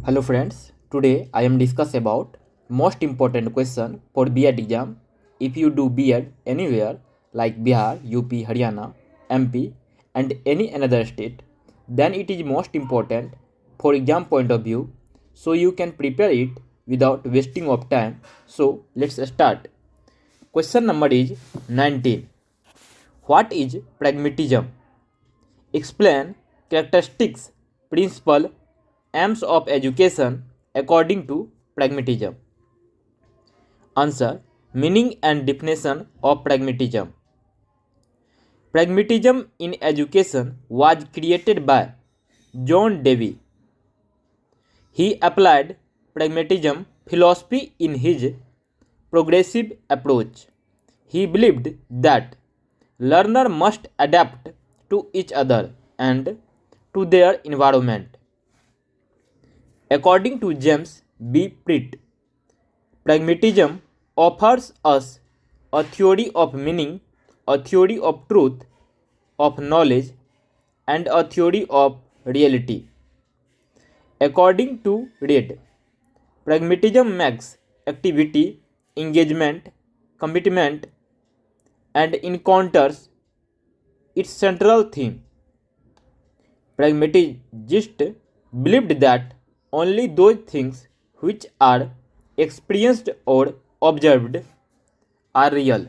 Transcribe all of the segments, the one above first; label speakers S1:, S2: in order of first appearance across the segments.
S1: Hello friends, today I am discuss about most important question for B.Ed exam. If you do B.Ed anywhere like Bihar, UP, Haryana, MP and any another state, then it is most important for exam point of view, so you can prepare it without wasting of time. So let's start. Question number is 19. What is pragmatism? Explain characteristics, principle, aims of education according to pragmatism. Answer. Meaning and definition of pragmatism. Pragmatism in education was created by John Dewey. He applied pragmatism philosophy in his progressive approach. He believed that learner must adapt to each other and to their environment. According to James B. Pritt, pragmatism offers us a theory of meaning, a theory of truth, of knowledge, and a theory of reality. According to Reid, pragmatism makes activity, engagement, commitment, and encounters its central theme. Pragmatists believed that only those things which are experienced or observed are real.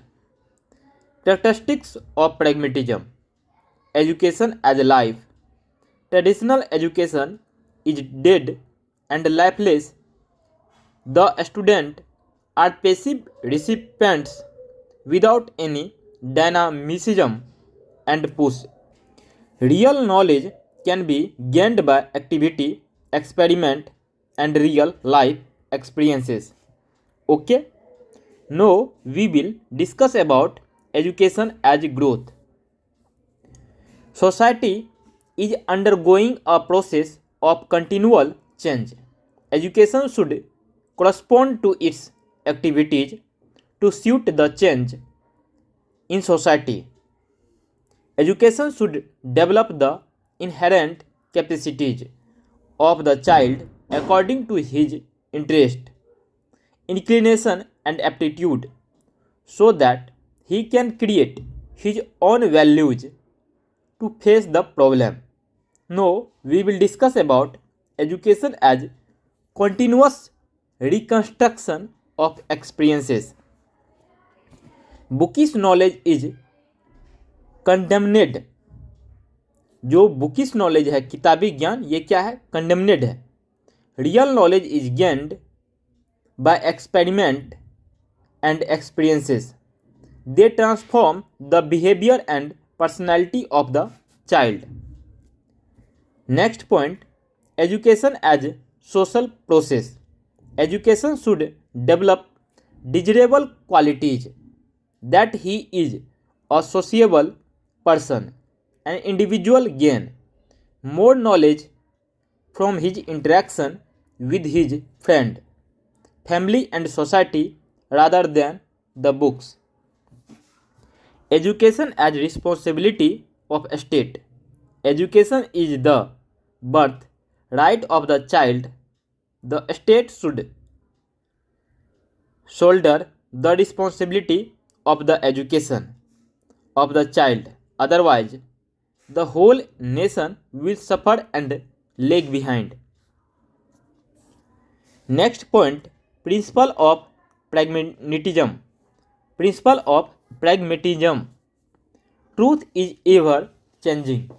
S1: Characteristics of pragmatism. Education as life. Traditional education is dead and lifeless. The students are passive recipients without any dynamism and push. Real knowledge can be gained by activity, experiment, and real life experiences. Okay? Now we will discuss about education as growth. Society is undergoing a process of continual change. Education should correspond to its activities to suit the change in society. Education should develop the inherent capacities of the child according to his interest, inclination, and aptitude so that he can create his own values to face the problem. Now we will discuss about education as continuous reconstruction of experiences. Bookish knowledge is कंडेमनेड. जो bookish knowledge है, किताबी ज्ञान, ये क्या है? Condemned है. Real knowledge is gained by experiment and experiences. They transform the behaviour and personality of the child. Next point, education as social process. Education should develop desirable qualities that he is a sociable person. An individual gain more knowledge from his interaction with his friend, family and society rather than the books. Education as responsibility of a state. Education is the birth right of the child. The state should shoulder the responsibility of the education of the child, otherwise the whole nation will suffer and lag behind. Next point, principle of pragmatism. Principle of pragmatism. Truth is ever changing.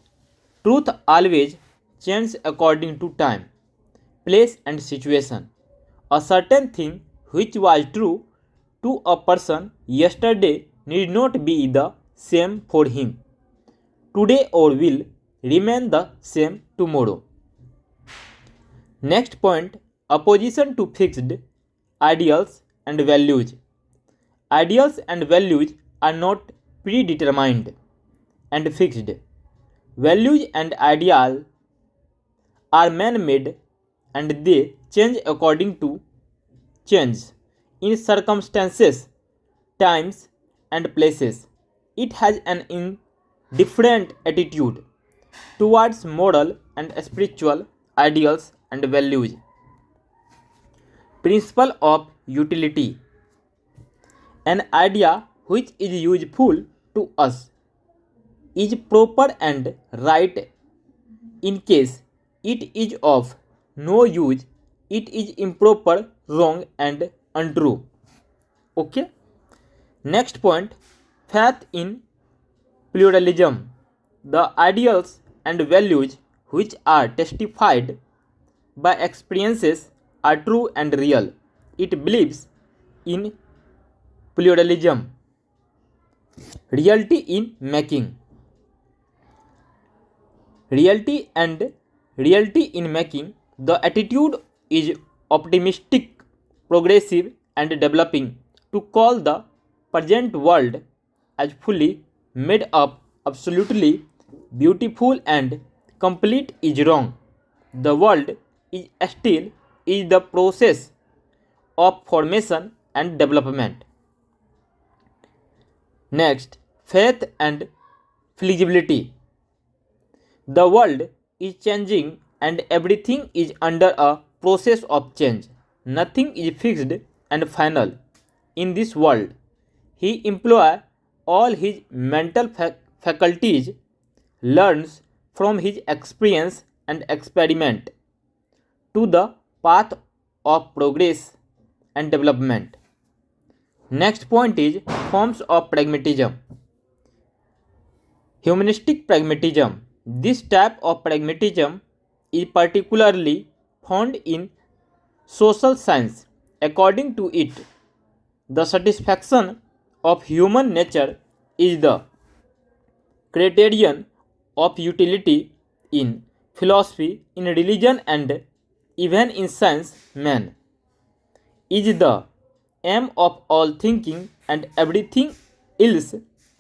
S1: Truth always changes according to time, place and situation. A certain thing which was true to a person yesterday need not be the same for him today or will remain the same tomorrow. Next point, opposition to fixed ideals and values. Ideals and values are not predetermined and fixed. Values and ideals are man-made and they change according to change in circumstances, times and places. It has an indifferent attitude towards moral and spiritual ideals and values. Principle of utility. An idea which is useful to us is proper and right. In case it is of no use, it is improper, wrong, and untrue. Okay. Next point, faith in pluralism. The ideals and values which are testified by experiences are true and real. It believes in pluralism. Reality in making. Reality in making, the attitude is optimistic, progressive, and developing. To call the present world as fully made up, absolutely beautiful, and complete is wrong. The world is still is the process of formation and development. Next, faith and flexibility. The world is changing and everything is under a process of change. Nothing is fixed and final in this world. He employs all his mental faculties, learns from his experience and experiment to the path of progress and development. Next point is forms of pragmatism. Humanistic pragmatism. This type of pragmatism is particularly found in social science. According to it, the satisfaction of human nature is the criterion of utility in philosophy, in religion, and even in science. Man is the aim of all thinking, and everything else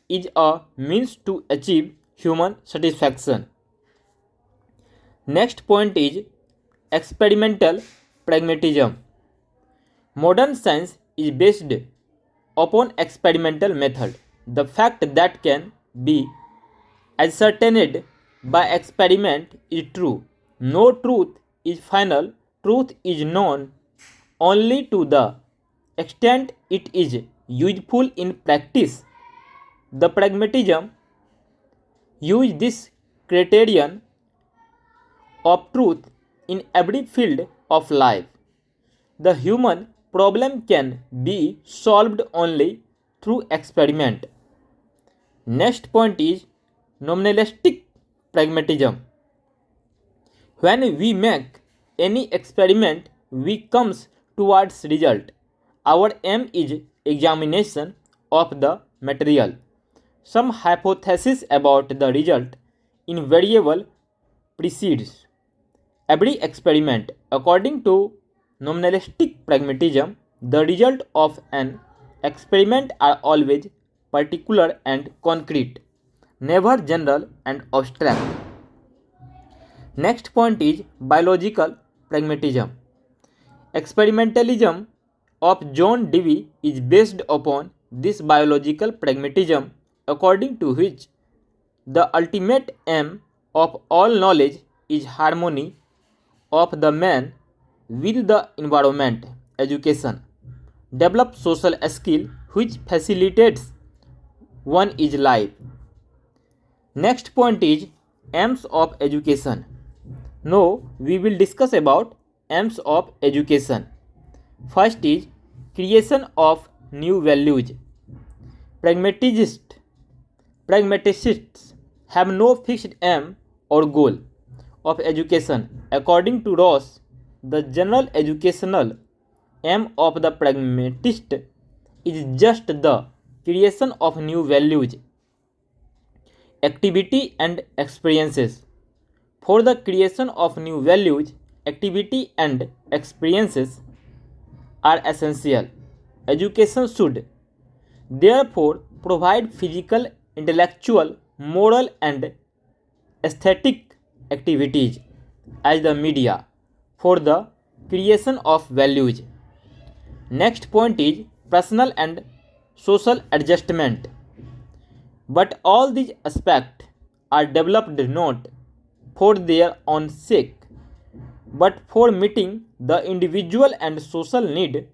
S1: is a means to achieve human satisfaction. Next point is experimental pragmatism. Modern science is based upon experimental method. The fact that can be ascertained by experiment is true. No truth is final. Truth is known only to the extent it is useful in practice. The pragmatism use this criterion of truth in every field of life. The human problem can be solved only through experiment. Next point is nominalistic pragmatism. When we make any experiment, we comes towards result. Our aim is examination of the material. Some hypothesis about the result invariable precedes every experiment. According to nominalistic pragmatism, the result of an experiment are always particular and concrete, never general and abstract. Next point is biological pragmatism. Experimentalism of John Dewey is based upon this biological pragmatism, according to which the ultimate aim of all knowledge is harmony of the man with the environment. Education develop social skill which facilitates one is life. Next point is aims of education. Now we will discuss about aims of education. First is creation of new values. Pragmaticists have no fixed aim or goal of education. According to Ross, the general educational aim of the pragmatist is just the creation of new values, activity, and experiences. For the creation of new values, activity, and experiences are essential. Education should therefore provide physical, intellectual, moral, and aesthetic activities as the media for the creation of values. Next point is personal and social adjustment. But all these aspects are developed not for their own sake, but for meeting the individual and social need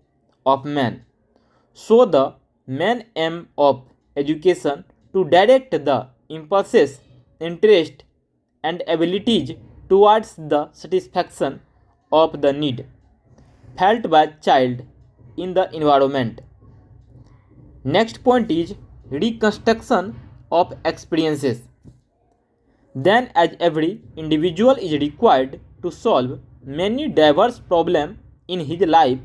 S1: of man. So the main aim of education to direct the impulses, interest, and abilities towards the satisfaction of the need felt by child in the environment. Next point is reconstruction of experiences. Then, as every individual is required to solve many diverse problems in his life,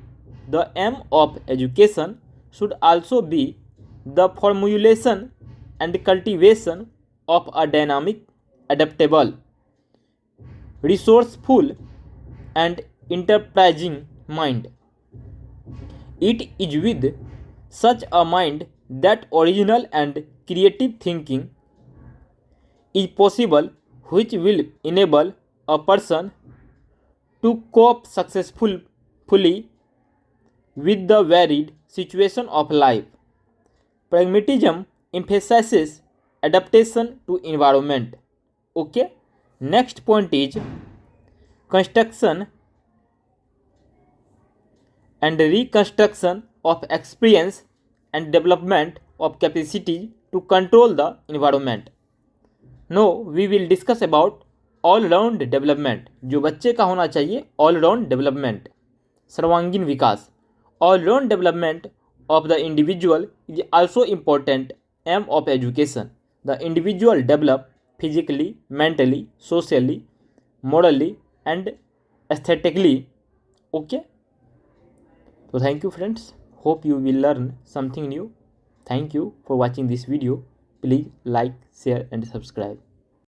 S1: the aim of education should also be the formulation and cultivation of a dynamic, adaptable, resourceful, and enterprising mind. It is with such a mind that original and creative thinking is possible, which will enable a person to cope successfully with the varied situation of life. Pragmatism emphasizes adaptation to environment. Okay. Next point is construction and reconstruction of experience and development of capacity to control the environment. Now we will discuss about all round development. जो बच्चे का होना चाहिए all round development, सर्वांगीण विकास. All round development of the individual is also important aim of education. The individual develop physically, mentally, socially, morally and aesthetically. Okay, so thank you friends, hope you will learn something new. Thank you for watching this video. Please like, share and subscribe.